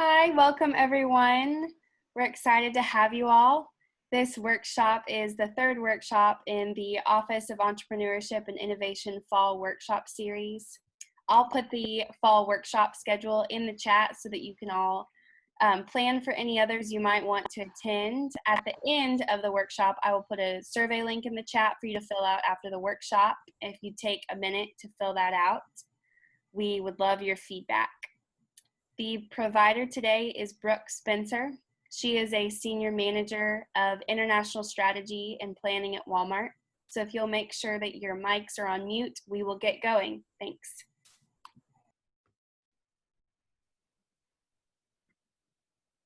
Hi, welcome everyone. We're excited to have you all. This workshop is the third workshop in the Office of Entrepreneurship and Innovation Fall Workshop Series. I'll put the fall workshop schedule in the chat so that you can all plan for any others you might want to attend. At the end of the workshop, I will put a survey link in the chat for you to fill out after the workshop. If you take a minute to fill that out, we would love your feedback. The provider today is Brooke Spenser. She is a senior manager of international strategy and planning at Walmart. So if you'll make sure that your mics are on mute, we will get going. Thanks.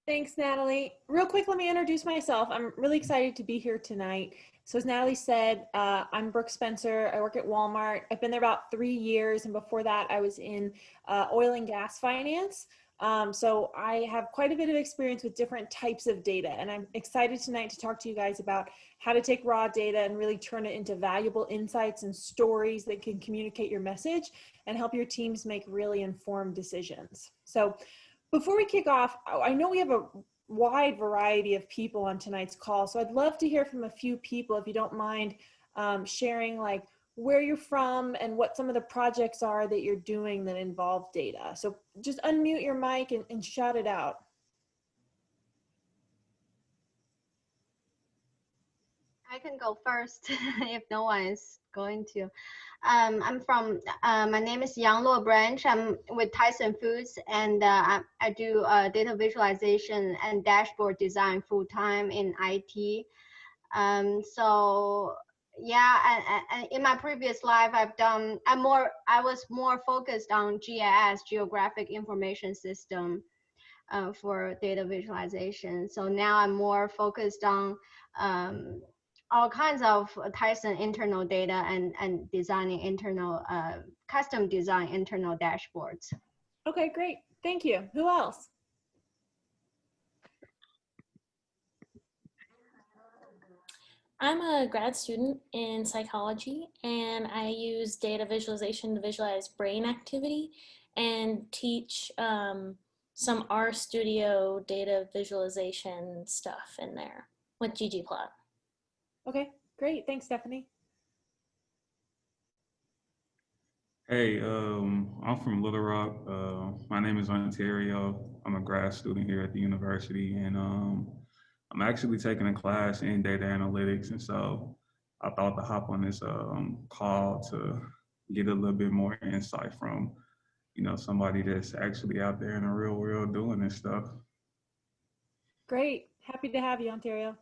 Thanks, Natalie. Real quick, let me introduce myself. I'm really excited to be here tonight. So as Natalie said, I'm Brooke Spenser. I work at Walmart. I've been there about 3 years, and before that I was in oil and gas finance. So I have quite a bit of experience with different types of data, and I'm excited tonight to talk to you guys about how to take raw data and really turn it into valuable insights and stories that can communicate your message and help your teams make really informed decisions. So before we kick off, I know we have a wide variety of people on tonight's call, so I'd love to hear from a few people, if you don't mind sharing like where you're from and what some of the projects are that you're doing that involve data. So just unmute your mic and shout it out. I can go first if no one is going to. I'm from, my name is Yang Luo Branch. I'm with Tyson Foods, and I do data visualization and dashboard design full time in IT. So yeah, and in my previous life, I was more focused on GIS, Geographic Information System, for data visualization. So now I'm more focused on all kinds of Tyson internal data and designing internal, custom design internal dashboards. Okay, great. Thank you. Who else? I'm a grad student in psychology, and I use data visualization to visualize brain activity and teach some RStudio data visualization stuff in there with ggplot. Okay, great. Thanks, Stephanie. Hey, I'm from Little Rock. My name is Ontario. I'm a grad student here at the university, and I'm actually taking a class in data analytics. And so I thought to hop on this call to get a little bit more insight from, somebody that's actually out there in the real world doing this stuff. Great. Happy to have you, Ontario.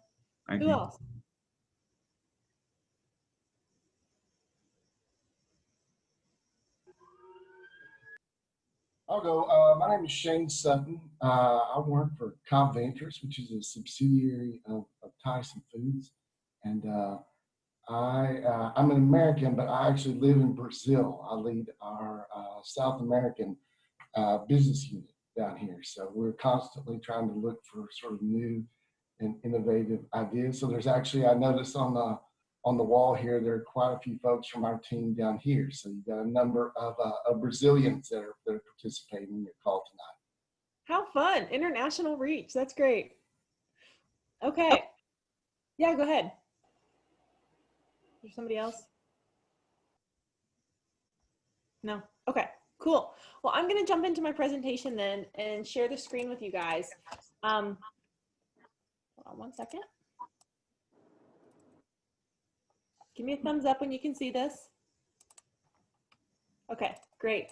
Thank Who you. else? I'll go. My name is Shane Sutton. I work for Cobb Ventures, which is a subsidiary of Tyson Foods. And I'm an American, but I actually live in Brazil. I lead our South American business unit down here. So we're constantly trying to look for sort of new and innovative ideas. So there's actually, I noticed on the wall here, there are quite a few folks from our team down here. So you've got a number of Brazilians that are participating in your call tonight. How fun. International reach. That's great. Okay. Yeah, go ahead. Is there somebody else? No. Okay, cool. Well, I'm going to jump into my presentation then and share the screen with you guys. Hold on one second. Give me a thumbs up when you can see this. Okay, great.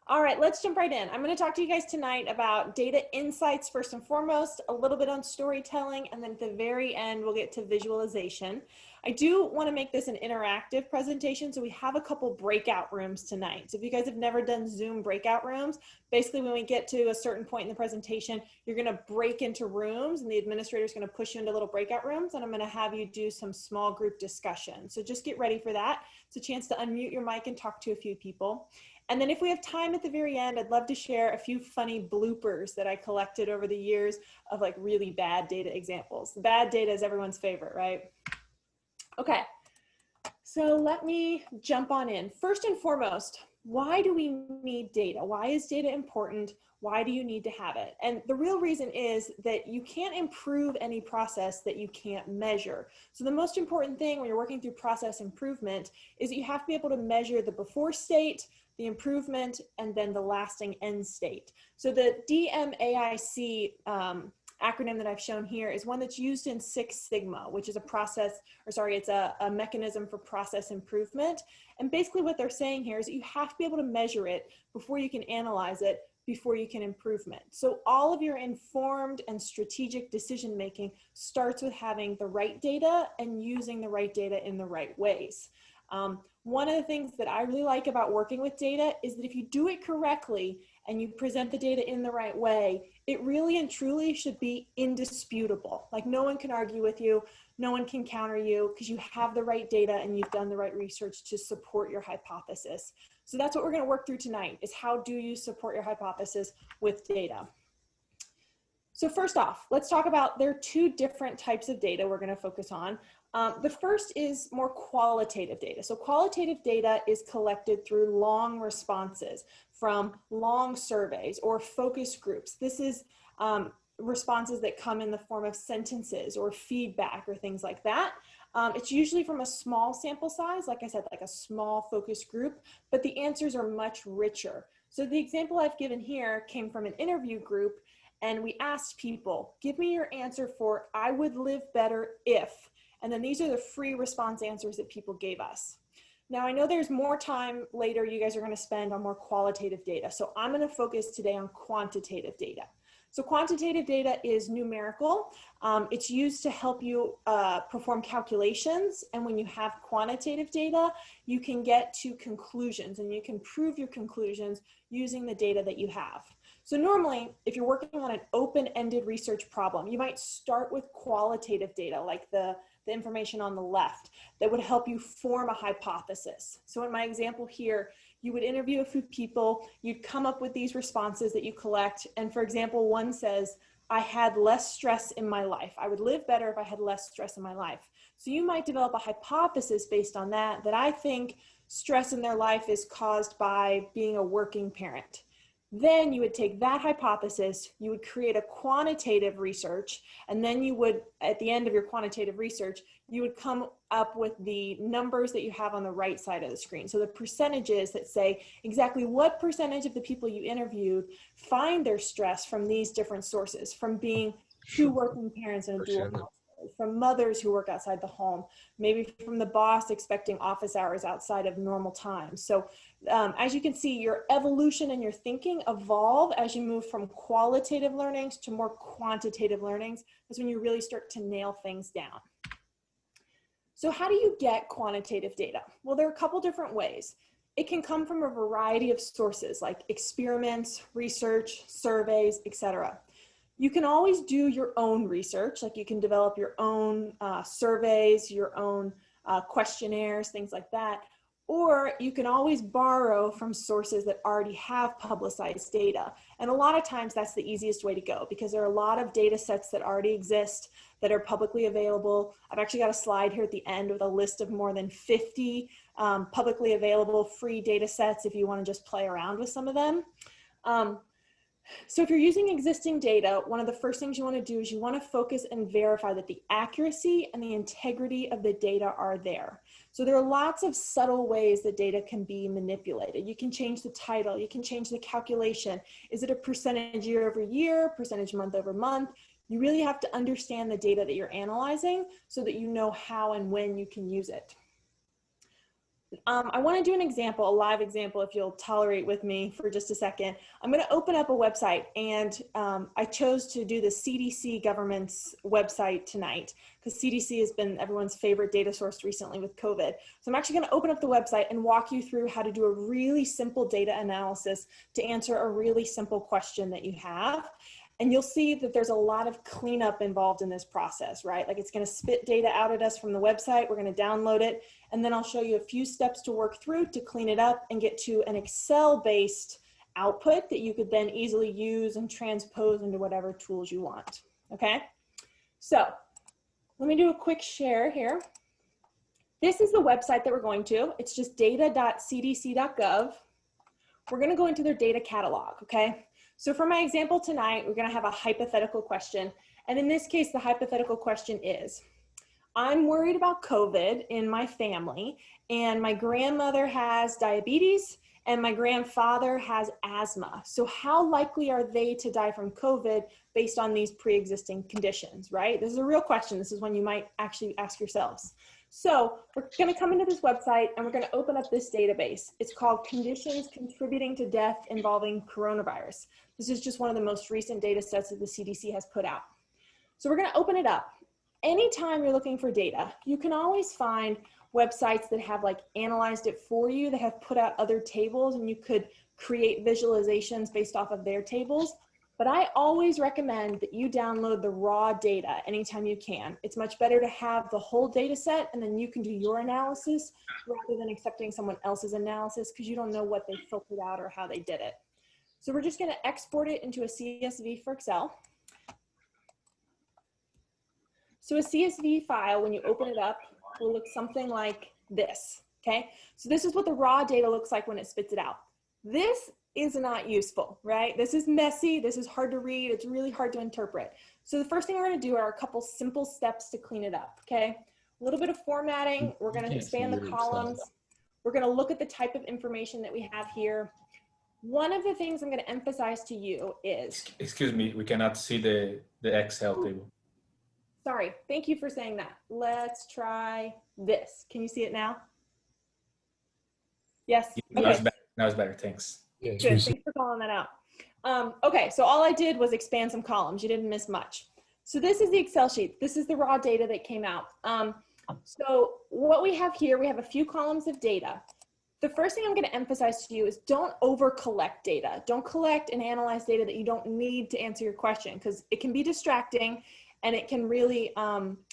All right, let's jump right in. I'm going to talk to you guys tonight about data insights first and foremost, a little bit on storytelling, and then at the very end, we'll get to visualization. I do want to make this an interactive presentation, so we have a couple breakout rooms tonight. So if you guys have never done Zoom breakout rooms, basically when we get to a certain point in the presentation, you're going to break into rooms, and the administrator is going to push you into little breakout rooms, and I'm going to have you do some small group discussion. So just get ready for that. It's a chance to unmute your mic and talk to a few people. And then if we have time at the very end, I'd love to share a few funny bloopers that I collected over the years of like really bad data examples. Bad data is everyone's favorite, right? Okay, so let me jump on in. First and foremost, why do we need data? Why is data important? Why do you need to have it? And the real reason is that you can't improve any process that you can't measure. So the most important thing when you're working through process improvement is that you have to be able to measure the before state, the improvement, and then the lasting end state. So the DMAIC acronym that I've shown here is one that's used in Six Sigma, which is it's a mechanism for process improvement. And basically what they're saying here is that you have to be able to measure it before you can analyze it, before you can improvement. So all of your informed and strategic decision making starts with having the right data and using the right data in the right ways. One of the things that I really like about working with data is that if you do it correctly and you present the data in the right way, it really and truly should be indisputable. Like no one can argue with you, no one can counter you because you have the right data and you've done the right research to support your hypothesis. So that's what we're going to work through tonight is how do you support your hypothesis with data. So first off, let's talk about there are two different types of data we're going to focus on. The first is more qualitative data. So qualitative data is collected through long responses from long surveys or focus groups. This is responses that come in the form of sentences or feedback or things like that. It's usually from a small sample size, like I said, like a small focus group, but the answers are much richer. So the example I've given here came from an interview group, and we asked people, give me your answer for I would live better if, and then these are the free response answers that people gave us. Now I know there's more time later you guys are going to spend on more qualitative data, so I'm going to focus today on quantitative data. So quantitative data is numerical. It's used to help you perform calculations. And when you have quantitative data, you can get to conclusions and you can prove your conclusions using the data that you have. So normally, if you're working on an open-ended research problem, you might start with qualitative data, like the information on the left, that would help you form a hypothesis. So in my example here, you would interview a few people, you'd come up with these responses that you collect. And for example, one says, I had less stress in my life. I would live better if I had less stress in my life. So you might develop a hypothesis based on that, that I think stress in their life is caused by being a working parent. Then you would take that hypothesis, you would create a quantitative research, and then you would, at the end of your quantitative research, you would come up with the numbers that you have on the right side of the screen. So the percentages that say exactly what percentage of the people you interviewed find their stress from these different sources, from being two working parents in a dual household, from mothers who work outside the home, maybe from the boss expecting office hours outside of normal time. So as you can see, your evolution and your thinking evolve as you move from qualitative learnings to more quantitative learnings. That's when you really start to nail things down. So how do you get quantitative data? Well, there are a couple different ways. It can come from a variety of sources like experiments, research, surveys, etc. You can always do your own research, like you can develop your own surveys, your own questionnaires, things like that. Or you can always borrow from sources that already have publicized data. And a lot of times that's the easiest way to go because there are a lot of data sets that already exist that are publicly available. I've actually got a slide here at the end with a list of more than 50 publicly available free data sets if you want to just play around with some of them. So if you're using existing data, one of the first things you want to do is you want to focus and verify that the accuracy and the integrity of the data are there. So there are lots of subtle ways that data can be manipulated. You can change the title, you can change the calculation. Is it a percentage year over year, percentage month over month? You really have to understand the data that you're analyzing so that you know how and when you can use it. I want to do an example, a live example, if you'll tolerate with me for just a second. I'm going to open up a website, and I chose to do the CDC government's website tonight because CDC has been everyone's favorite data source recently with COVID. So I'm actually going to open up the website and walk you through how to do a really simple data analysis to answer a really simple question that you have. And you'll see that there's a lot of cleanup involved in this process, right? Like it's going to spit data out at us from the website. We're going to download it. And then I'll show you a few steps to work through to clean it up and get to an Excel-based output that you could then easily use and transpose into whatever tools you want, okay? So let me do a quick share here. This is the website that we're going to. It's just data.cdc.gov. we're going to go into their data catalog, okay? So for my example tonight, we're going to have a hypothetical question. And in this case, the hypothetical question is, I'm worried about COVID in my family, and my grandmother has diabetes, and my grandfather has asthma. So how likely are they to die from COVID based on these pre-existing conditions, right? This is a real question. This is one you might actually ask yourselves. So we're going to come into this website and we're going to open up this database. It's called Conditions Contributing to Death Involving Coronavirus. This is just one of the most recent data sets that the CDC has put out. So we're going to open it up. Anytime you're looking for data, you can always find websites that have like analyzed it for you, that have put out other tables, and you could create visualizations based off of their tables. But I always recommend that you download the raw data anytime you can. It's much better to have the whole data set and then you can do your analysis rather than accepting someone else's analysis, because you don't know what they filtered out or how they did it. So we're just going to export it into a CSV for Excel. So a CSV file, when you open it up, will look something like this, okay? So this is what the raw data looks like when it spits it out. This is not useful, right? This is messy, this is hard to read, it's really hard to interpret. So the first thing we're gonna do are a couple simple steps to clean it up, okay? A little bit of formatting, we're gonna expand the columns, we're gonna look at the type of information that we have here. One of the things I'm gonna emphasize to you is— Excuse me, we cannot see the Excel table. Sorry, thank you for saying that. Let's try this. Can you see it now? Yes? Now it's better. Now it's better, thanks. Yes, Good, thanks for calling that out. Okay, so all I did was expand some columns. You didn't miss much. So this is the Excel sheet. This is the raw data that came out. So what we have here, we have a few columns of data. The first thing I'm going to emphasize to you is don't over collect data. Don't collect and analyze data that you don't need to answer your question, because it can be distracting and it can really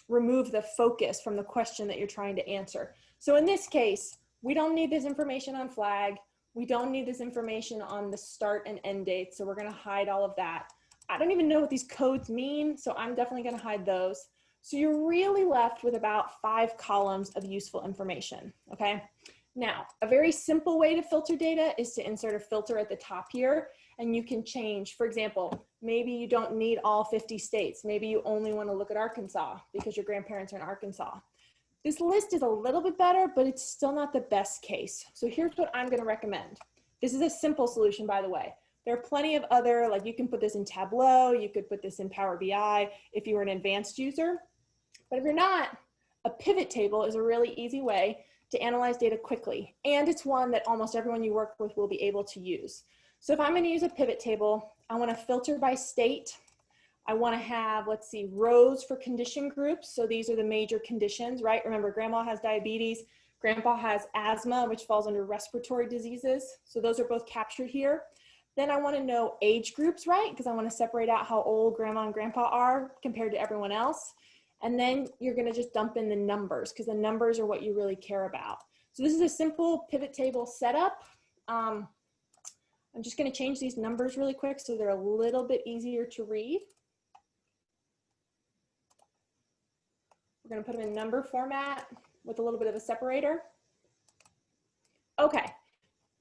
remove the focus from the question that you're trying to answer. So in this case, we don't need this information on flag. We don't need this information on the start and end date. So we're gonna hide all of that. I don't even know what these codes mean, so I'm definitely gonna hide those. So you're really left with about 5 columns of useful information, okay? Now, a very simple way to filter data is to insert a filter at the top here, and you can change, for example, maybe you don't need all 50 states. Maybe you only want to look at Arkansas because your grandparents are in Arkansas. This list is a little bit better, but it's still not the best case. So here's what I'm going to recommend. This is a simple solution, by the way. There are plenty of other, like you can put this in Tableau, you could put this in Power BI if you were an advanced user. But if you're not, a pivot table is a really easy way to analyze data quickly. And it's one that almost everyone you work with will be able to use. So if I'm going to use a pivot table, I want to filter by state. I want to have, let's see, rows for condition groups. So these are the major conditions, right? Remember, grandma has diabetes, grandpa has asthma, which falls under respiratory diseases. So those are both captured here. Then I want to know age groups, right? Because I want to separate out how old grandma and grandpa are compared to everyone else. And then you're going to just dump in the numbers, because the numbers are what you really care about. So this is a simple pivot table setup. I'm just going to change these numbers really quick so they're a little bit easier to read. We're going to put them in number format with a little bit of a separator. Okay,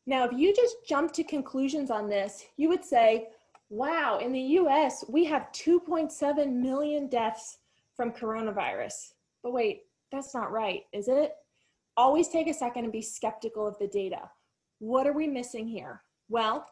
now if you just jump to conclusions on this, you would say, wow, in the US, we have 2.7 million deaths from coronavirus. But wait, that's not right, is it? Always take a second and be skeptical of the data. What are we missing here? Well,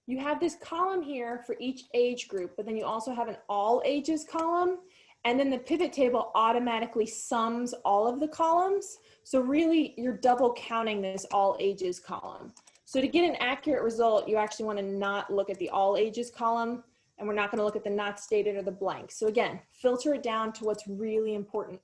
you have this column here for each age group, but then you also have an all ages column, and then the pivot table automatically sums all of the columns. So really, you're double counting this all ages column. So to get an accurate result, you actually want to not look at the all ages column, and we're not going to look at the not stated or the blank. So again, filter it down to what's really important.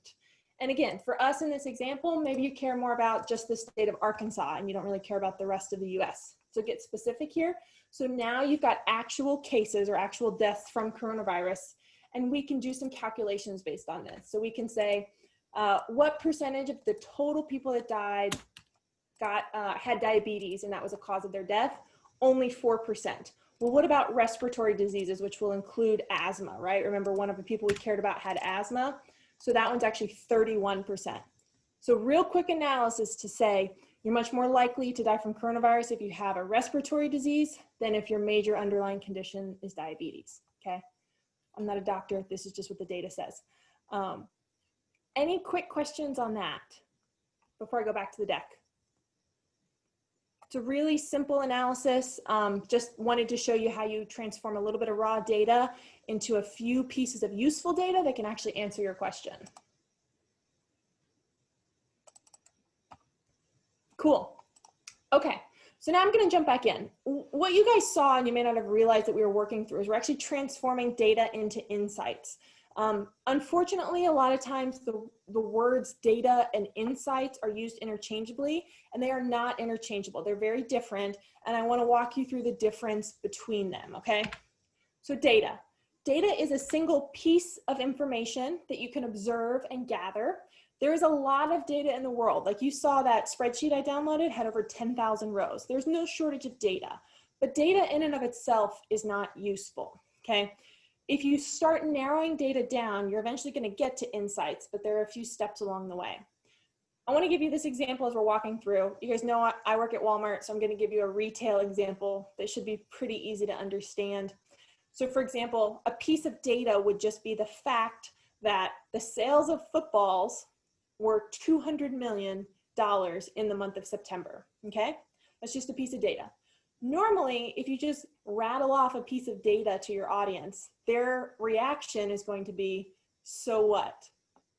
And again, for us in this example, maybe you care more about just the state of Arkansas and you don't really care about the rest of the US. So get specific here. So now you've got actual cases or actual deaths from coronavirus, and we can do some calculations based on this. So we can say, what percentage of the total people that died had diabetes and that was a cause of their death? Only 4%. Well, what about respiratory diseases, which will include asthma, right? Remember, one of the people we cared about had asthma. So that one's actually 31%. So real quick analysis to say, You're much more likely to die from coronavirus if you have a respiratory disease than if your major underlying condition is diabetes, okay? I'm not a doctor, this is just what the data says. Any quick questions on that before I go back to the deck? It's a really simple analysis. Just wanted to show you how you transform a little bit of raw data into a few pieces of useful data that can actually answer your question. Cool. Okay, so now I'm going to jump back in. What you guys saw, and you may not have realized that we were working through, is we're actually transforming data into insights. Unfortunately, a lot of times the words data and insights are used interchangeably, and they are not interchangeable. They're very different, and I want to walk you through the difference between them, okay? So data. Data is a single piece of information that you can observe and gather. There is a lot of data in the world. Like you saw that spreadsheet I downloaded had over 10,000 rows. There's no shortage of data, but data in and of itself is not useful, okay? If you start narrowing data down, you're eventually going to get to insights, but there are a few steps along the way. I want to give you this example as we're walking through. You guys know I work at Walmart, so I'm going to give you a retail example that should be pretty easy to understand. So for example, a piece of data would just be the fact that the sales of footballs were $200 million in the month of September, okay? That's just a piece of data. Normally, if you just rattle off a piece of data to your audience, their reaction is going to be, so what?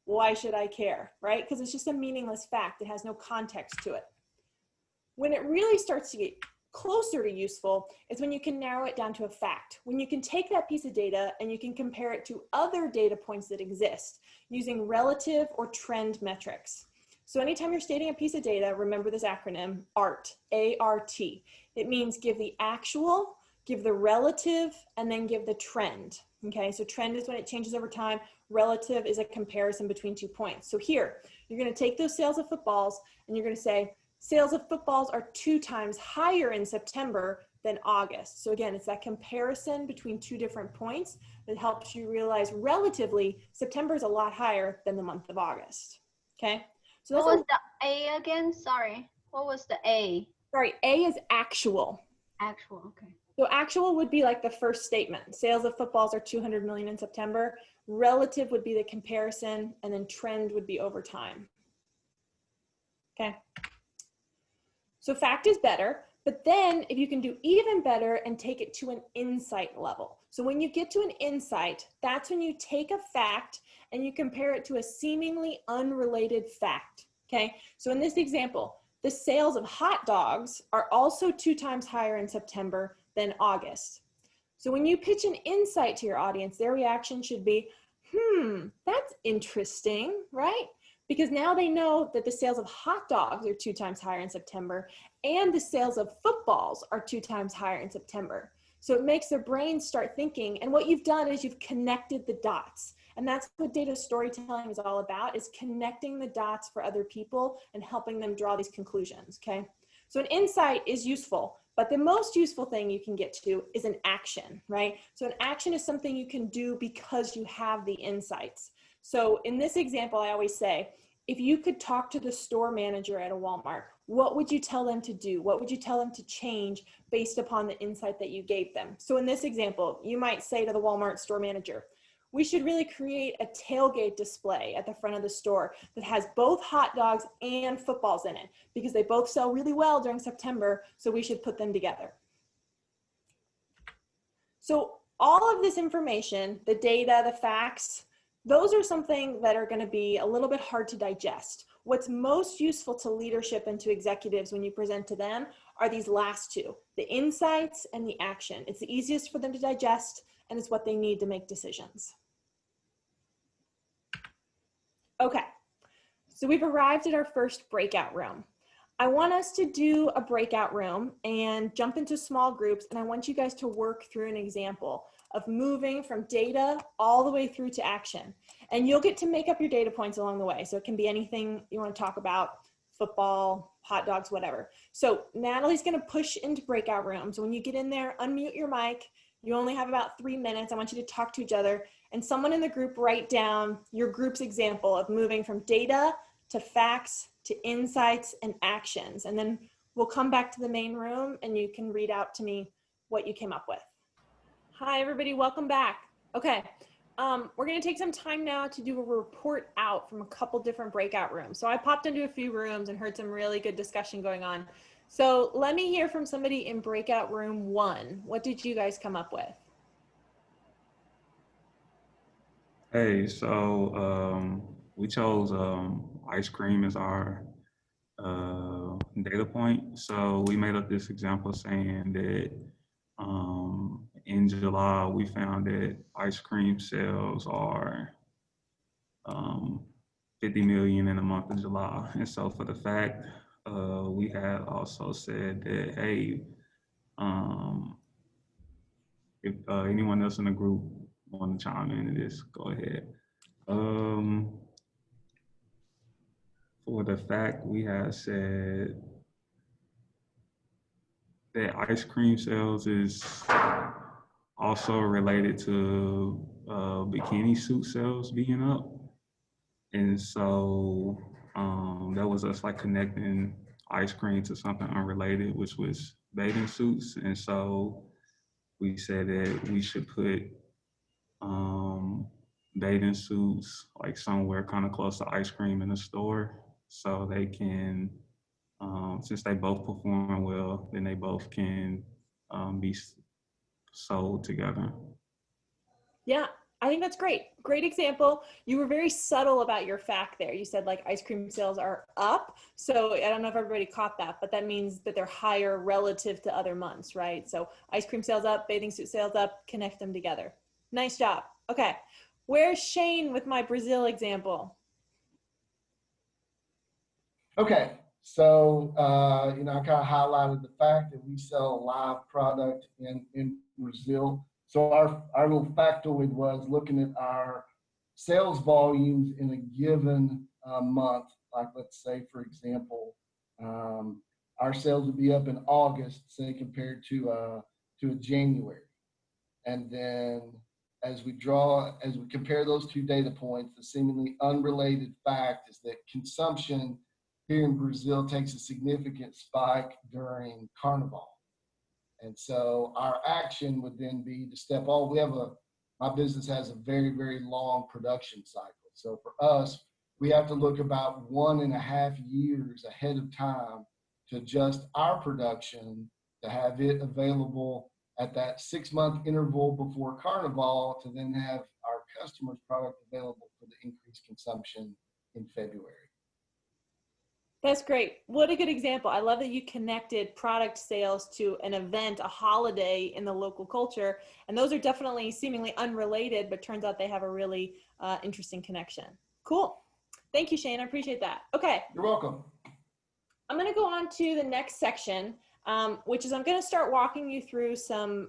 Why should I care, right? Because it's just a meaningless fact. It has no context to it. When it really starts to get closer to useful is when you can narrow it down to a fact. When you can take that piece of data and you can compare it to other data points that exist using relative or trend metrics. So anytime you're stating a piece of data, remember this acronym, ART, A-R-T. It means give the actual, give the relative, and then give the trend. Okay, so trend is when it changes over time. Relative is a comparison between 2 points. So here, you're going to take those sales of footballs and you're going to say, sales of footballs are 2 times higher in September than August. So again, it's that comparison between 2 different points that helps you realize relatively September is a lot higher than the month of August. Okay. So that's what was the A again? Sorry. What was the A? Sorry, A is actual. Actual, okay. So actual would be like the first statement. Sales of footballs are 200 million in September. Relative would be the comparison, and then trend would be over time. Okay. So fact is better, but then if you can do even better and take it to an insight level. So when you get to an insight, that's when you take a fact and you compare it to a seemingly unrelated fact, okay? So in this example, the sales of hot dogs are also 2 times higher in September than August. So when you pitch an insight to your audience, their reaction should be, that's interesting, right? Because now they know that the sales of hot dogs are 2 times higher in September and the sales of footballs are 2 times higher in September. So it makes their brains start thinking, and what you've done is you've connected the dots. And that's what data storytelling is all about, is connecting the dots for other people and helping them draw these conclusions, okay? So an insight is useful, but the most useful thing you can get to is an action, right? So an action is something you can do because you have the insights. So in this example, I always say, if you could talk to the store manager at a Walmart, what would you tell them to do? What would you tell them to change based upon the insight that you gave them? So in this example, you might say to the Walmart store manager, we should really create a tailgate display at the front of the store that has both hot dogs and footballs in it because they both sell really well during September, so we should put them together. So all of this information, the data, the facts, those are something that are going to be a little bit hard to digest. What's most useful to leadership and to executives when you present to them are these last 2, the insights and the action. It's the easiest for them to digest, and it's what they need to make decisions. Okay, so we've arrived at our first breakout room. I want us to do a breakout room and jump into small groups, and I want you guys to work through an example of moving from data all the way through to action. And you'll get to make up your data points along the way. So it can be anything you want to talk about, football, hot dogs, whatever. So Natalie's going to push into breakout rooms. When you get in there, unmute your mic. You only have about 3 minutes. I want you to talk to each other, and someone in the group write down your group's example of moving from data to facts to insights and actions. And then we'll come back to the main room and you can read out to me what you came up with. Hi, everybody. Welcome back. Okay. We're going to take some time now to do a report out from a couple different breakout rooms. So I popped into a few rooms and heard some really good discussion going on. So let me hear from somebody in breakout room 1. What did you guys come up with? Hey, so we chose ice cream as our data point. So we made up this example saying that in July, we found that ice cream sales are 50 million in the month of July. And so for the fact, we had also said that, hey, if anyone else in the group want to chime into this, go ahead. For the fact, we had said that ice cream sales is also related to bikini suit sales being up. And so that was us like connecting ice cream to something unrelated, which was bathing suits. And so we said that we should put bathing suits like somewhere kind of close to ice cream in the store, so they can, since they both perform well, then they both can be sold together. Yeah, I think that's great. Great example. You were very subtle about your fact there. You said like ice cream sales are up. So I don't know if everybody caught that, but that means that they're higher relative to other months, right? So ice cream sales up, bathing suit sales up, connect them together. Nice job. Okay. Where's Shane with my Brazil example? Okay, so I kind of highlighted the fact that we sell a live product in Brazil. So our little factoid was looking at our sales volumes in a given month. Like let's say, for example, our sales would be up in August, say compared to a January, and then as we compare those two data points, the seemingly unrelated fact is that consumption here in Brazil takes a significant spike during Carnival. And so our action would then be to step on. My business has a very, very long production cycle. So for us, we have to look about 1.5 years ahead of time to adjust our production to have it available at that 6-month interval before Carnival, to then have our customers' product available for the increased consumption in February. That's great. What a good example. I love that you connected product sales to an event, a holiday in the local culture. And those are definitely seemingly unrelated, but turns out they have a really interesting connection. Cool. Thank you, Shane. I appreciate that. Okay. You're welcome. I'm going to go on to the next section, which is I'm going to start walking you through some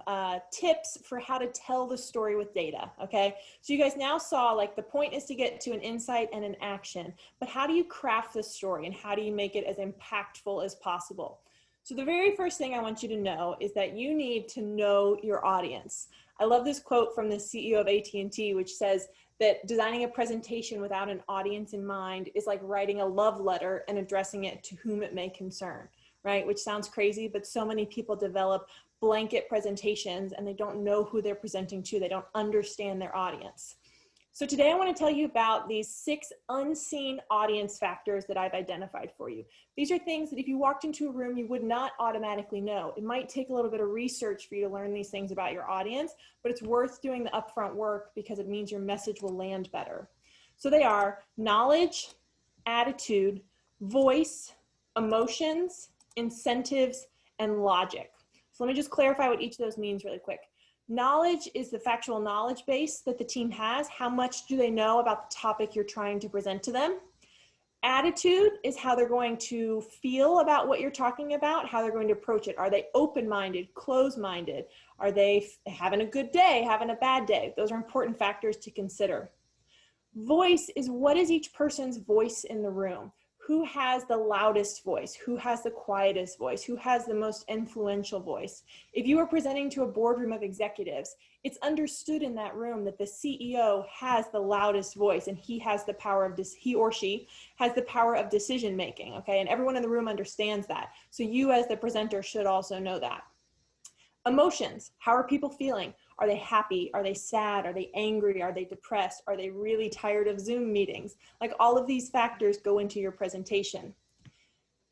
tips for how to tell the story with data, okay? So you guys now saw, like, the point is to get to an insight and an action, but how do you craft the story and how do you make it as impactful as possible? So the very first thing I want you to know is that you need to know your audience. I love this quote from the CEO of AT&T, which says that designing a presentation without an audience in mind is like writing a love letter and addressing it to whom it may concern, right? Which sounds crazy, but so many people develop blanket presentations and they don't know who they're presenting to. They don't understand their audience. So today I want to tell you about these 6 unseen audience factors that I've identified for you. These are things that if you walked into a room, you would not automatically know. It might take a little bit of research for you to learn these things about your audience, but it's worth doing the upfront work because it means your message will land better. So they are knowledge, attitude, voice, emotions, incentives, and logic. So let me just clarify what each of those means really quick. Knowledge is the factual knowledge base that the team has. How much do they know about the topic you're trying to present to them? Attitude is how they're going to feel about what you're talking about, how they're going to approach it. Are they open-minded, closed-minded? Are they having a good day, having a bad day? Those are important factors to consider. Voice is what is each person's voice in the room? who has the loudest voice, who has the quietest voice, who has the most influential voice. If you are presenting to a boardroom of executives, it's understood in that room that the CEO has the loudest voice and he has the power of he or she has the power of decision making, okay? And everyone in the room understands that. So you as the presenter should also know that. Emotions, how are people feeling? Are they happy? Are they sad? Are they angry? Are they depressed? Are they really tired of Zoom meetings? Like all of these factors go into your presentation.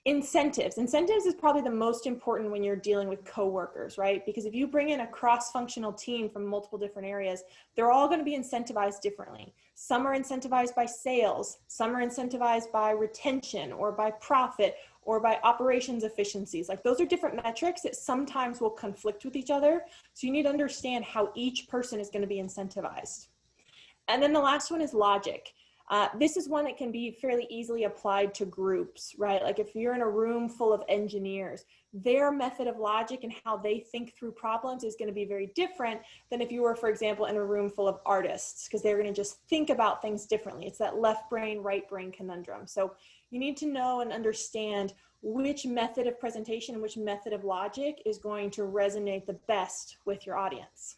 Incentives. Incentives is probably the most important when you're dealing with coworkers, right? Because if you bring in a cross-functional team from multiple different areas, they're all going to be incentivized differently. Some are incentivized by sales, some are incentivized by retention or by profit or by operations efficiencies. Like those are different metrics that sometimes will conflict with each other. So you need to understand how each person is going to be incentivized. And then the last one is logic. This is one that can be fairly easily applied to groups, right? Like if you're in a room full of engineers, their method of logic and how they think through problems is going to be very different than if you were, for example, in a room full of artists, because they're going to just think about things differently. It's that left brain, right brain conundrum. So you need to know and understand which method of presentation and which method of logic is going to resonate the best with your audience.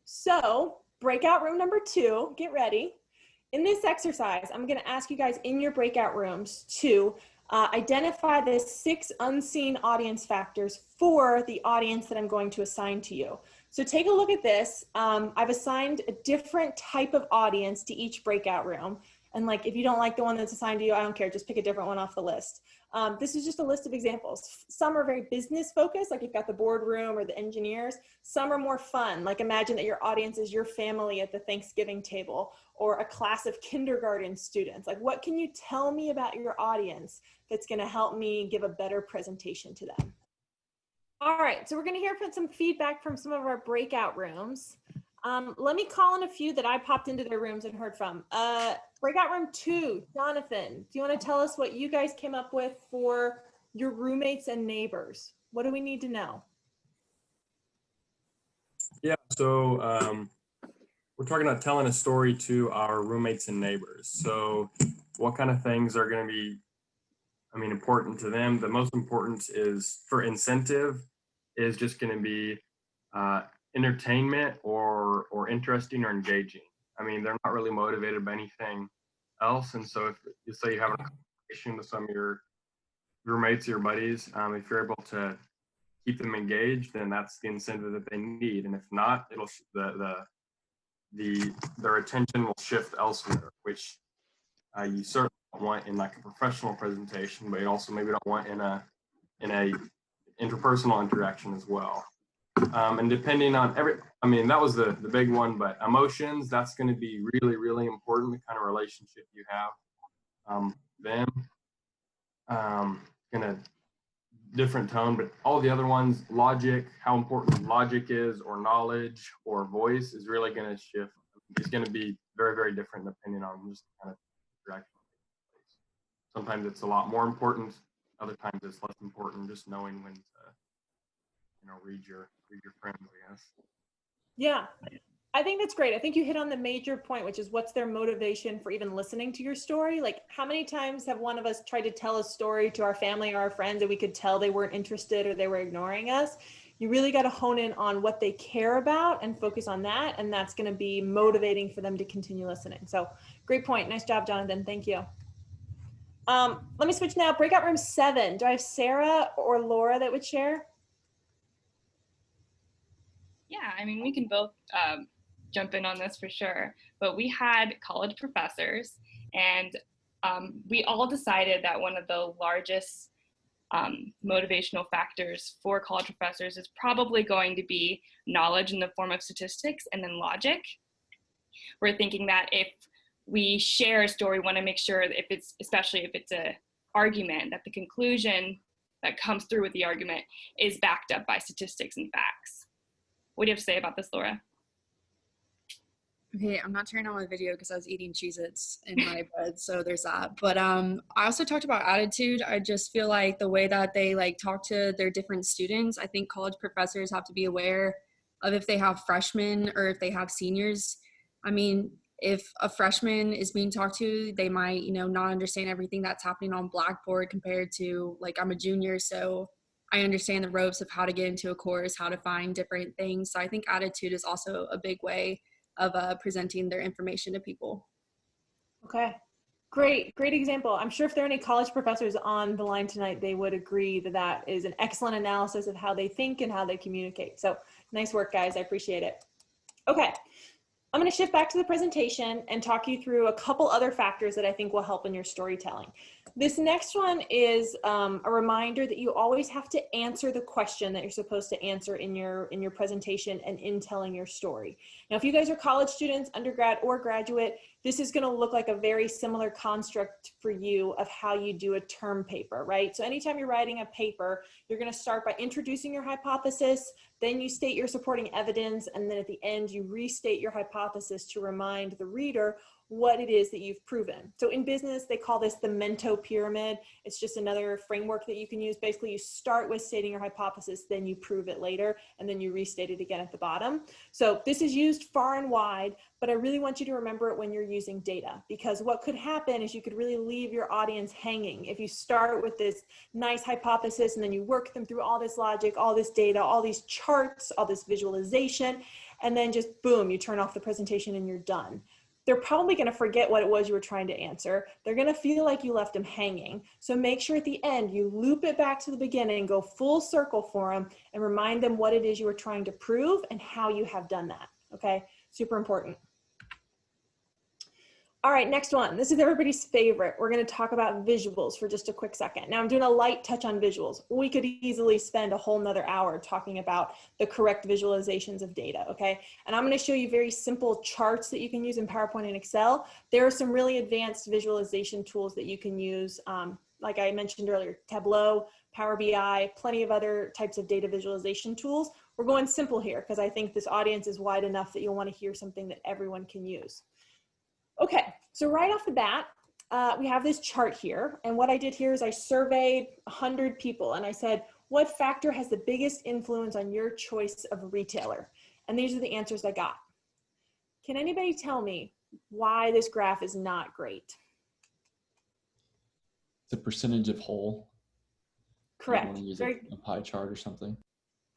So breakout room number 2, get ready. In this exercise, I'm going to ask you guys in your breakout rooms to identify the 6 unseen audience factors for the audience that I'm going to assign to you. So take a look at this. I've assigned a different type of audience to each breakout room. And like, if you don't like the one that's assigned to you, I don't care, just pick a different one off the list. This is just a list of examples. Some are very business focused, like you've got the boardroom or the engineers. Some are more fun, like imagine that your audience is your family at the Thanksgiving table or a class of kindergarten students. Like what can you tell me about your audience that's gonna help me give a better presentation to them? All right, so we're gonna hear some feedback from some of our breakout rooms. Let me call in a few that I popped into their rooms and heard from. Breakout room 2, Jonathan, do you want to tell us what you guys came up with for your roommates and neighbors? What do we need to know? Yeah, so we're talking about telling a story to our roommates and neighbors. So what kind of things are going to be, important to them? The most important is for incentive is just going to be entertainment or interesting or engaging. They're not really motivated by anything else. And so if you say you have a conversation with some of your roommates or your buddies, if you're able to keep them engaged, then that's the incentive that they need. And if not, it'll their attention will shift elsewhere, which you certainly don't want in like a professional presentation, but you also maybe don't want in a interpersonal interaction as well. And depending on that was the big one, but emotions, that's going to be really, really important, the kind of relationship you have. Them, in a different tone, but all the other ones, logic, how important logic is, or knowledge, or voice is really going to shift. It's going to be very, very different depending on just the kind of interaction. Sometimes it's a lot more important. Other times it's less important. Just knowing when to, read your friends, I guess. Yeah, I think that's great. I think you hit on the major point, which is what's their motivation for even listening to your story? Like how many times have one of us tried to tell a story to our family or our friends and we could tell they weren't interested or they were ignoring us? You really got to hone in on what they care about and focus on that. And that's going to be motivating for them to continue listening. So great point. Nice job, Jonathan. Thank you. Let me switch now. Breakout room 7. Do I have Sarah or Laura that would share? Yeah, we can both jump in on this for sure, but we had college professors and we all decided that one of the largest motivational factors for college professors is probably going to be knowledge in the form of statistics and then logic. We're thinking that if we share a story, we want to make sure that especially if it's an argument, that the conclusion that comes through with the argument is backed up by statistics and facts. What do you have to say about this, Laura? Okay, I'm not turning on my video because I was eating Cheez-Its in my bed, so there's that. But I also talked about attitude. I just feel like the way that they talk to their different students, I think college professors have to be aware of if they have freshmen or if they have seniors. if a freshman is being talked to, they might, you know, not understand everything that's happening on Blackboard compared to, like, I'm a junior, so I understand the ropes of how to get into a course, how to find different things. So I think attitude is also a big way of presenting their information to people. Okay. Great example. I'm sure if there are any college professors on the line tonight, they would agree that that is an excellent analysis of how they think and how they communicate. So nice work, guys. I appreciate it. Okay. I'm going to shift back to the presentation and talk you through a couple other factors that I think will help in your storytelling. This next one is a reminder that you always have to answer the question that you're supposed to answer in your presentation and in telling your story. Now, if you guys are college students, undergrad or graduate, this is going to look like a very similar construct for you of how you do a term paper, right? So anytime you're writing a paper, you're going to start by introducing your hypothesis, then you state your supporting evidence, and then at the end you restate your hypothesis to remind the reader what it is that you've proven. So in business, they call this the Mento pyramid. It's just another framework that you can use. Basically, you start with stating your hypothesis, then you prove it later, and then you restate it again at the bottom. So this is used far and wide, but I really want you to remember it when you're using data, because what could happen is you could really leave your audience hanging. If you start with this nice hypothesis and then you work them through all this logic, all this data, all these charts, all this visualization, and then just boom, you turn off the presentation and you're done. They're probably going to forget what it was you were trying to answer. They're going to feel like you left them hanging. So make sure at the end you loop it back to the beginning, go full circle for them, and remind them what it is you were trying to prove and how you have done that. Okay, super important. All right, next one. This is everybody's favorite. We're going to talk about visuals for just a quick second. Now I'm doing a light touch on visuals. We could easily spend a whole nother hour talking about the correct visualizations of data, okay? And I'm going to show you very simple charts that you can use in PowerPoint and Excel. There are some really advanced visualization tools that you can use, like I mentioned earlier, Tableau, Power BI, plenty of other types of data visualization tools. We're going simple here because I think this audience is wide enough that you'll want to hear something that everyone can use. Okay, so right off the bat, we have this chart here. And what I did here is I surveyed 100 people and I said, what factor has the biggest influence on your choice of a retailer? And these are the answers I got. Can anybody tell me why this graph is not great? The percentage of whole. Correct. I want to use a pie chart or something.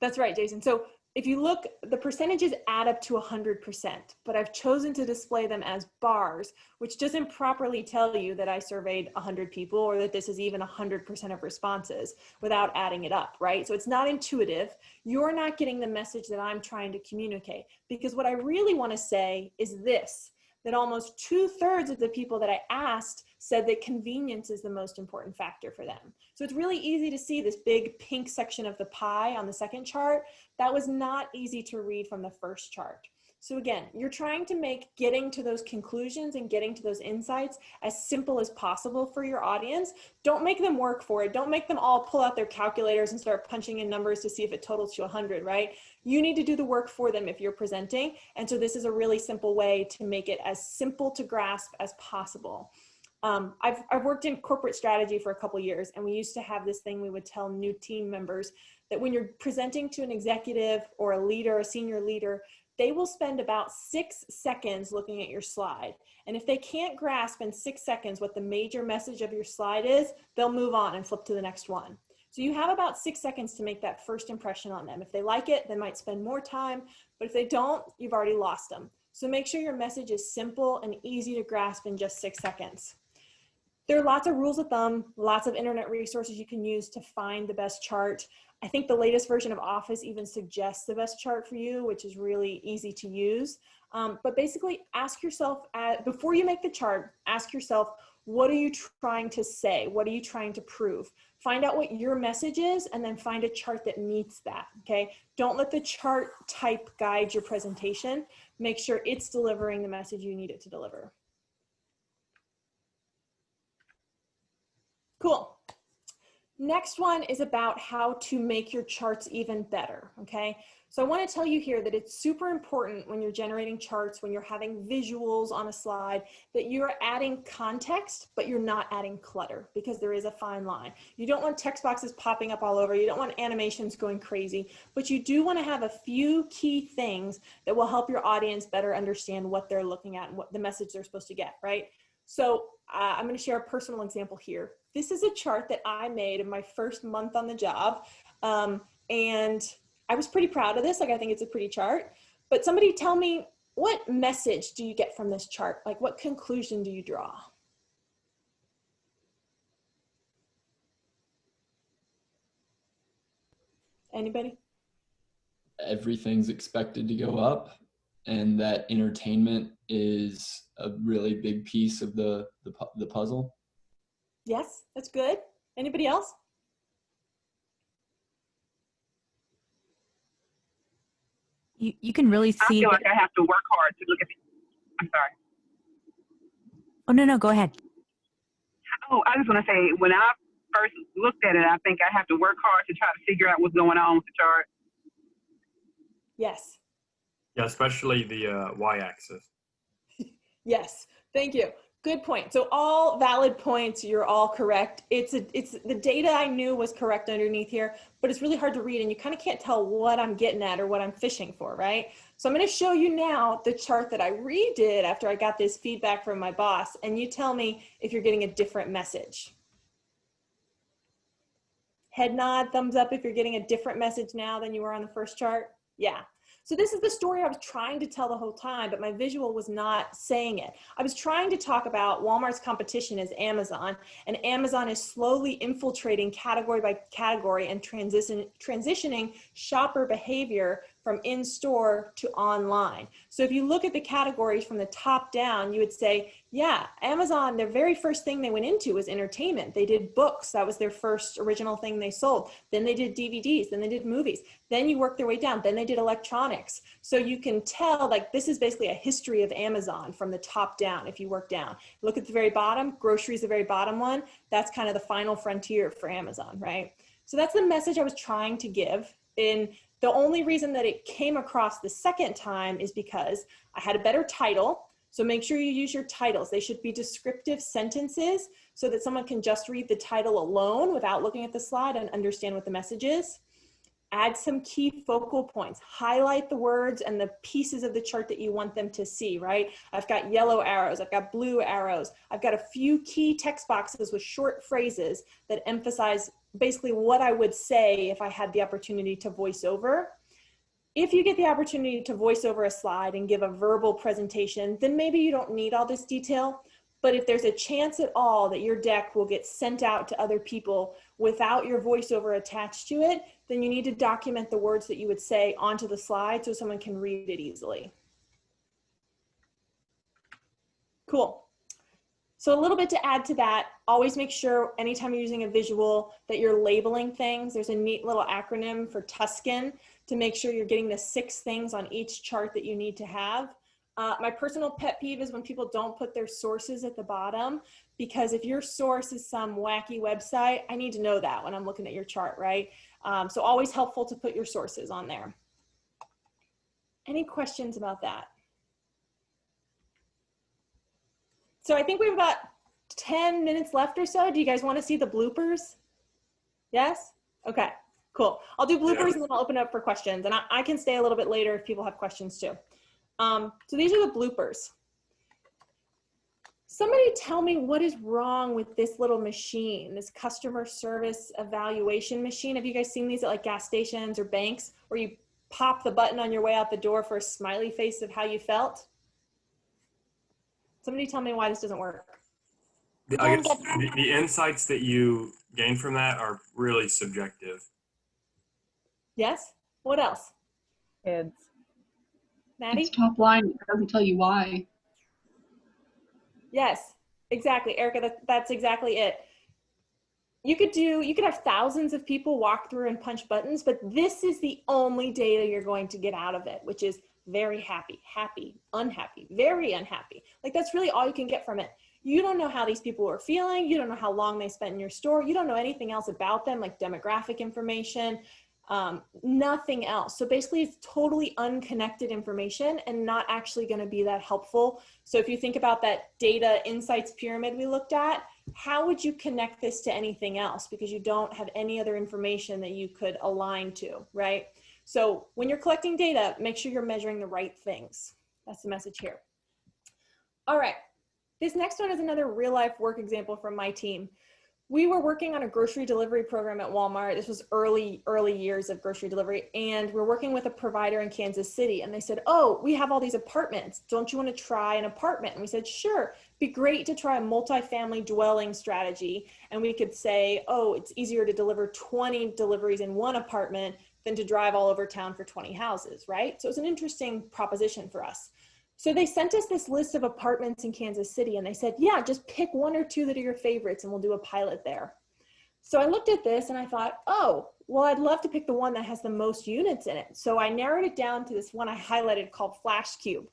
That's right, Jason. So if you look, the percentages add up to 100%, but I've chosen to display them as bars, which doesn't properly tell you that I surveyed 100 people or that this is even 100% of responses without adding it up, right? So it's not intuitive. You're not getting the message that I'm trying to communicate, because what I really want to say is this, that almost 2/3 of the people that I asked said that convenience is the most important factor for them. So it's really easy to see this big pink section of the pie on the second chart. That was not easy to read from the first chart. So again, you're trying to make getting to those conclusions and getting to those insights as simple as possible for your audience. Don't make them work for it. Don't make them all pull out their calculators and start punching in numbers to see if it totals to 100, right? You need to do the work for them if you're presenting. And so this is a really simple way to make it as simple to grasp as possible. I've worked in corporate strategy for a couple years, and we used to have this thing we would tell new team members that when you're presenting to an executive or a leader, a senior leader, they will spend about 6 seconds looking at your slide. And if they can't grasp in 6 seconds what the major message of your slide is, they'll move on and flip to the next one. So you have about 6 seconds to make that first impression on them. If they like it, they might spend more time, but if they don't, you've already lost them. So make sure your message is simple and easy to grasp in just 6 seconds. There are lots of rules of thumb, lots of internet resources you can use to find the best chart. I think the latest version of Office even suggests the best chart for you, which is really easy to use. But basically ask yourself, before you make the chart, ask yourself, what are you trying to say? What are you trying to prove? Find out what your message is and then find a chart that meets that, okay? Don't let the chart type guide your presentation. Make sure it's delivering the message you need it to deliver. Cool. Next one is about how to make your charts even better, okay? So I want to tell you here that it's super important when you're generating charts, when you're having visuals on a slide, that you're adding context, but you're not adding clutter, because there is a fine line. You don't want text boxes popping up all over. You don't want animations going crazy, but you do want to have a few key things that will help your audience better understand what they're looking at and what the message they're supposed to get, right? So I'm going to share a personal example here. This is a chart that I made in my first month on the job. And I was pretty proud of this. Like, I think it's a pretty chart, but somebody tell me, what message do you get from this chart? Like, what conclusion do you draw? Anybody? Everything's expected to go up, and that entertainment is a really big piece of the puzzle. Yes, that's good. Anybody else? You can really see. I feel like I have to work hard to look at I'm sorry. Oh, no, go ahead. Oh, I just want to say, when I first looked at it, I think I have to work hard to try to figure out what's going on with the chart. Yes. Yeah, especially the y-axis. Yes, thank you. Good point. So all valid points, you're all correct. It's the data I knew was correct underneath here, but it's really hard to read and you kind of can't tell what I'm getting at or what I'm fishing for, right? So I'm going to show you now the chart that I redid after I got this feedback from my boss, and you tell me if you're getting a different message. Head nod, thumbs up if you're getting a different message now than you were on the first chart. Yeah. So this is the story I was trying to tell the whole time, but my visual was not saying it. I was trying to talk about Walmart's competition is Amazon, and Amazon is slowly infiltrating category by category and transitioning shopper behavior from in-store to online. So if you look at the categories from the top down, you would say, yeah, Amazon, their very first thing they went into was entertainment. They did books. That was their first original thing they sold. Then they did DVDs. Then they did movies. Then you work their way down. Then they did electronics. So you can tell, like, this is basically a history of Amazon from the top down if you work down. Look at the very bottom. Grocery is the very bottom one. That's kind of the final frontier for Amazon, right? So that's the message I was trying to give. And the only reason that it came across the second time is because I had a better title. So make sure you use your titles. They should be descriptive sentences so that someone can just read the title alone without looking at the slide and understand what the message is. Add some key focal points. Highlight the words and the pieces of the chart that you want them to see, right? I've got yellow arrows. I've got blue arrows. I've got a few key text boxes with short phrases that emphasize basically what I would say if I had the opportunity to voice over. If you get the opportunity to voice over a slide and give a verbal presentation, then maybe you don't need all this detail. But if there's a chance at all that your deck will get sent out to other people without your voiceover attached to it, then you need to document the words that you would say onto the slide so someone can read it easily. Cool. So a little bit to add to that, always make sure anytime you're using a visual that you're labeling things. There's a neat little acronym for Tuscan to make sure you're getting the 6 things on each chart that you need to have. My personal pet peeve is when people don't put their sources at the bottom, because if your source is some wacky website, I need to know that when I'm looking at your chart, right? So always helpful to put your sources on there. Any questions about that? So I think we have about 10 minutes left or so. Do you guys want to see the bloopers? Yes? Okay, cool. I'll do bloopers and then I'll open it up for questions. And I can stay a little bit later if people have questions too. So these are the bloopers. Somebody tell me what is wrong with this little machine, this customer service evaluation machine. Have you guys seen these at like gas stations or banks where you pop the button on your way out the door for a smiley face of how you felt? Somebody tell me why this doesn't work. I guess the insights that you gain from that are really subjective. Yes? What else? Kids. Maddie? It's top line. It doesn't tell you why. Yes, exactly. Erica, that's exactly it. You could have thousands of people walk through and punch buttons, but this is the only data you're going to get out of it, which is very happy, happy, unhappy, very unhappy. Like that's really all you can get from it. You don't know how these people are feeling. You don't know how long they spent in your store. You don't know anything else about them, like demographic information, nothing else. So basically it's totally unconnected information and not actually going to be that helpful. So if you think about that data insights pyramid we looked at, how would you connect this to anything else? Because you don't have any other information that you could align to, right? So when you're collecting data, make sure you're measuring the right things. That's the message here. All right. This next one is another real life work example from my team. We were working on a grocery delivery program at Walmart. This was early years of grocery delivery. And we're working with a provider in Kansas City. And they said, oh, we have all these apartments. Don't you want to try an apartment? And we said, sure, be great to try a multifamily dwelling strategy. And we could say, oh, it's easier to deliver 20 deliveries in one apartment than to drive all over town for 20 houses, right? So it's an interesting proposition for us. So they sent us this list of apartments in Kansas City and they said, yeah, just pick 1 or 2 that are your favorites and we'll do a pilot there. So I looked at this and I thought, oh, well, I'd love to pick the one that has the most units in it. So I narrowed it down to this one I highlighted called Flash Cube.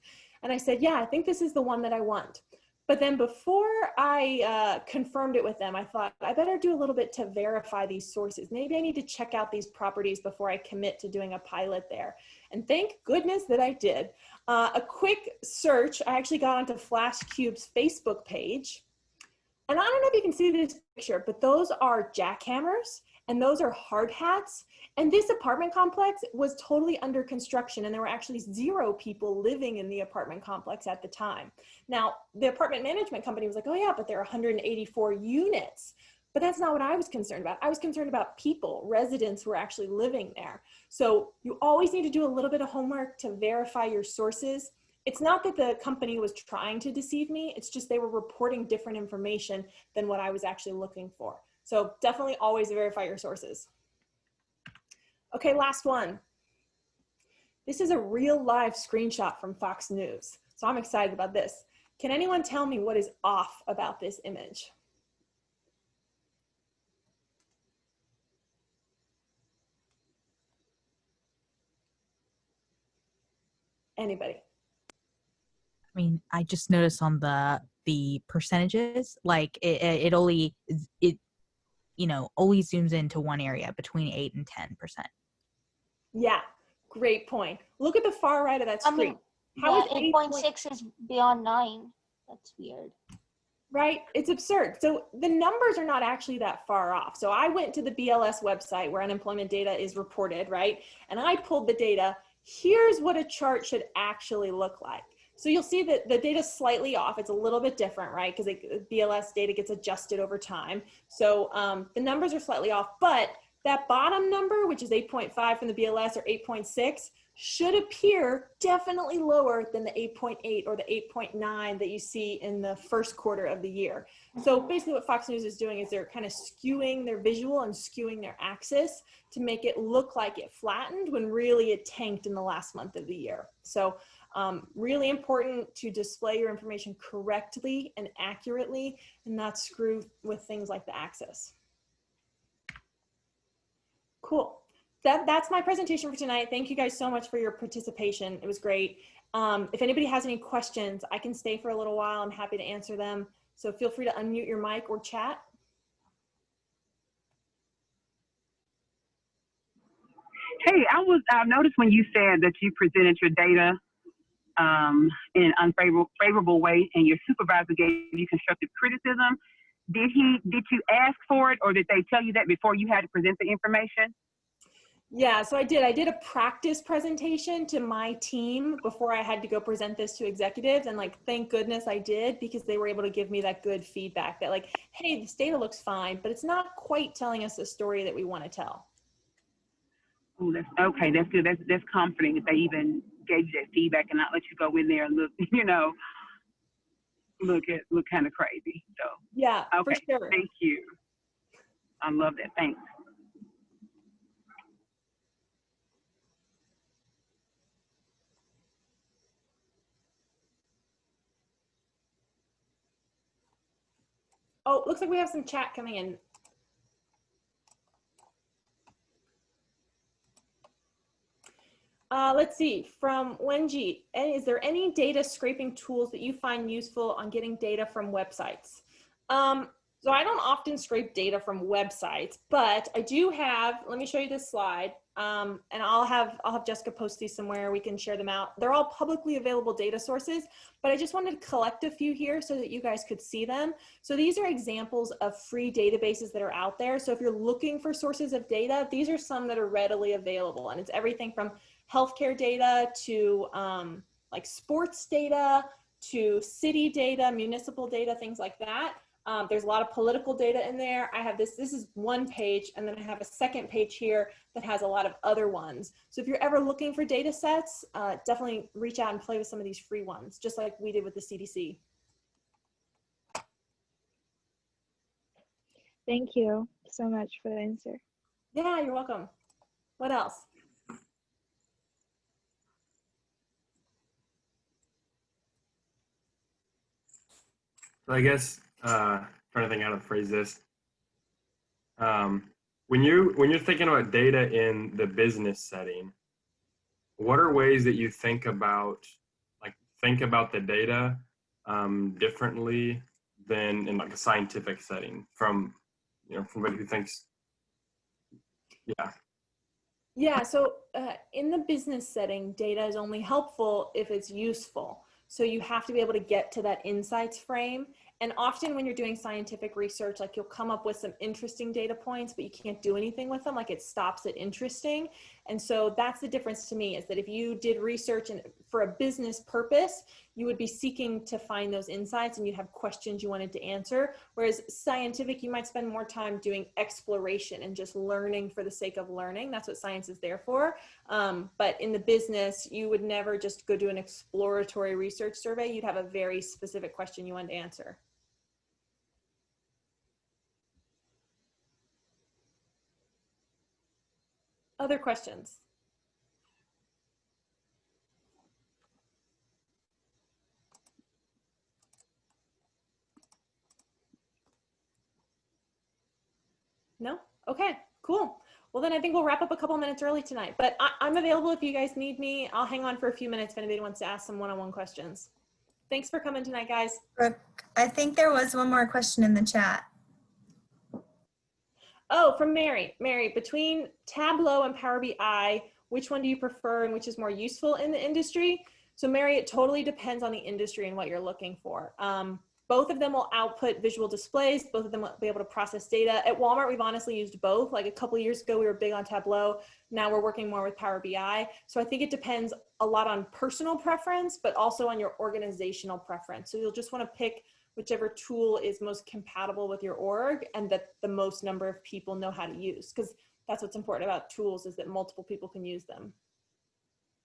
And I said, yeah, I think this is the one that I want. But then before I confirmed it with them, I thought I better do a little bit to verify these sources. Maybe I need to check out these properties before I commit to doing a pilot there. And thank goodness that I did. A quick search, I actually got onto Flash Cube's Facebook page. And I don't know if you can see this picture, but those are jackhammers and those are hard hats. And this apartment complex was totally under construction and there were actually 0 people living in the apartment complex at the time. Now, the apartment management company was like, oh yeah, but there are 184 units. But that's not what I was concerned about. I was concerned about people, residents who are actually living there. So you always need to do a little bit of homework to verify your sources. It's not that the company was trying to deceive me. It's just they were reporting different information than what I was actually looking for. So definitely always verify your sources. Okay, last one. This is a real live screenshot from Fox News. So I'm excited about this. Can anyone tell me what is off about this image? Anybody? I mean, I just noticed on the percentages, like it only only zooms into one area between 8 and 10%. Yeah, great point. Look at the far right of that screen. I mean, How is 8.6 is beyond 9? That's weird. Right? It's absurd. So the numbers are not actually that far off. So I went to the BLS website where unemployment data is reported, right? And I pulled the data. Here's what a chart should actually look like. So you'll see that the data's slightly off. It's a little bit different, right? Because BLS data gets adjusted over time. So the numbers are slightly off, but that bottom number, which is 8.5 from the BLS or 8.6, should appear definitely lower than the 8.8 or the 8.9 that you see in the first quarter of the year. So basically what Fox News is doing is they're kind of skewing their visual and skewing their axis to make it look like it flattened when really it tanked in the last month of the year. So really important to display your information correctly and accurately and not screw with things like the axis. Cool. That's my presentation for tonight. Thank you guys so much for your participation. It was great. If anybody has any questions, I can stay for a little while. I'm happy to answer them. So feel free to unmute your mic or chat. Hey, I noticed when you said that you presented your data in an unfavorable way and your supervisor gave you constructive criticism. Did you ask for it or did they tell you that before you had to present the information? Yeah, so I did a practice presentation to my team before I had to go present this to executives. And like, thank goodness I did, because they were able to give me that good feedback that like, hey, this data looks fine, but it's not quite telling us the story that we want to tell. Oh, that's okay. That's good. That's comforting that they even gave you that feedback and not let you go in there and look, look kind of crazy. So yeah, okay, for sure. Thank you. I love that. Thanks. Oh, looks like we have some chat coming in. Let's see, from Wenji, is there any data scraping tools that you find useful on getting data from websites? So I don't often scrape data from websites, but I do have, let me show you this slide. And I'll have Jessica post these somewhere, we can share them out. They're all publicly available data sources, but I just wanted to collect a few here so that you guys could see them. So these are examples of free databases that are out there. So if you're looking for sources of data, these are some that are readily available, and it's everything from healthcare data to like sports data to city data, municipal data, things like that. There's a lot of political data in there. I have this is one page, and then I have a second page here that has a lot of other ones. So if you're ever looking for data sets, definitely reach out and play with some of these free ones, just like we did with the CDC. Thank you so much for the answer. Yeah, you're welcome. What else? So I guess trying to think how to phrase this. When you're thinking about data in the business setting, what are ways that you think about the data differently than in like a scientific setting from somebody who thinks, yeah. Yeah, so in the business setting, data is only helpful if it's useful. So you have to be able to get to that insights frame. And often when you're doing scientific research, like you'll come up with some interesting data points, but you can't do anything with them. Like it stops at interesting. And so that's the difference to me, is that if you did research and for a business purpose, you would be seeking to find those insights and you'd have questions you wanted to answer. Whereas scientific, you might spend more time doing exploration and just learning for the sake of learning. That's what science is there for. But in the business, you would never just go do an exploratory research survey. You'd have a very specific question you wanted to answer. Other questions? No? Okay, cool. Well, then I think we'll wrap up a couple minutes early tonight, but I'm available if you guys need me. I'll hang on for a few minutes if anybody wants to ask some one-on-one questions. Thanks for coming tonight, guys. Brooke, I think there was one more question in the chat. Oh, from Mary. Mary, between Tableau and Power BI, which one do you prefer and which is more useful in the industry? So Mary, it totally depends on the industry and what you're looking for. Both of them will output visual displays. Both of them will be able to process data. At Walmart, we've honestly used both. Like a couple of years ago, we were big on Tableau. Now we're working more with Power BI. So I think it depends a lot on personal preference, but also on your organizational preference. So you'll just want to pick whichever tool is most compatible with your org and that the most number of people know how to use, because that's what's important about tools, is that multiple people can use them.